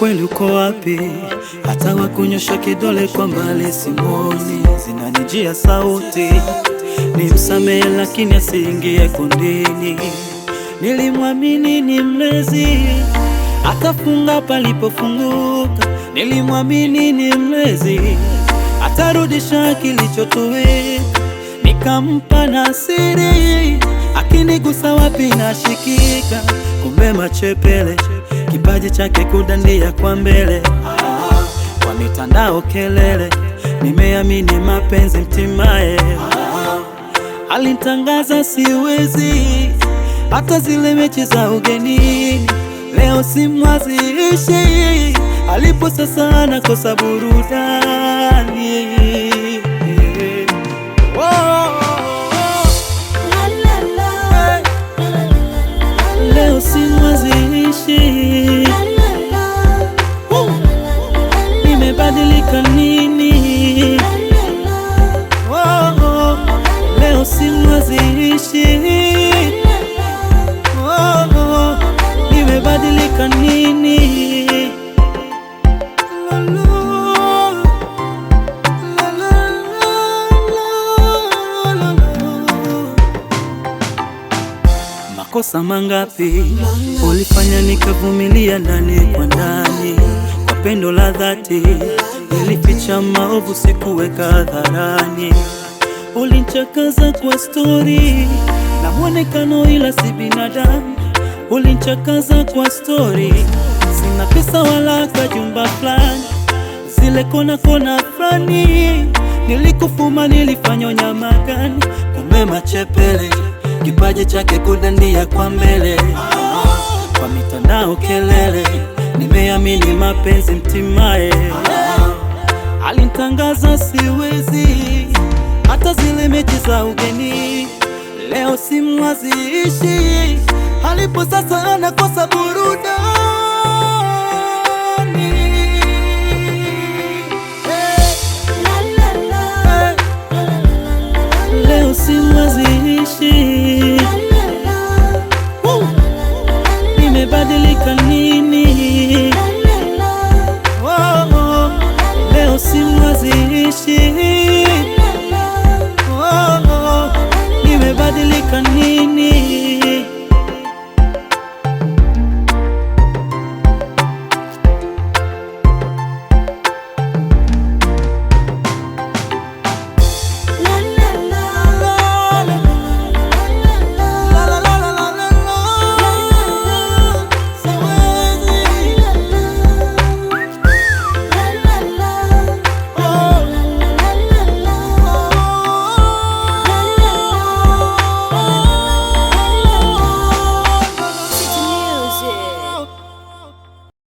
Ukweli uko wapi? Hata wakunyosha kidole kwa mbali simoni, zinanijia sauti nimsamehe lakini asiingie kundini. Nilimwamini ni mlezi, atafunga palipofunguka. Nilimwamini ni mlezi, atarudisha kilichotoweka. Nikampa na siri, akinigusa wapi nashikika. Kumbe machepele, kipaji chake kudandia kwa mbele. Kwa mitandao kelele, nimeamini mapenzi mtimaye. Alinitangaza siwezi, hata zile mechi za ugenini. Leo simwaziishi, alipo sasa nakosa burudani. Leo simwaziishi, nimebadilika nini? Leo simwaziishi, nimebadilika nini? Makosa mangapi ulifanya nikavumilia ndani kwa ndani? Kwa pendo la dhati nilificha maovu, sikuweka hadharani. Ulinichakaza kwa story na mwonekano, ila si binadamu. Ulinichakaza kwa story, sina pesa wala kajumba fulani, zile kona kona fulani. Nilikufuma, nilifanya nyama gani? Kumbe machepele, kipaji chake kudandia kwa mbele. Kwa mitandao kelele, nimeamini mapenzi mtimaye. Alinitangaza siwezi, hata zile mechi za ugeni. Leo simwaziishi, alipo sasa anakosa burudani. Leo simwaziishi, nimebadilika nini? Leo simwaziishi.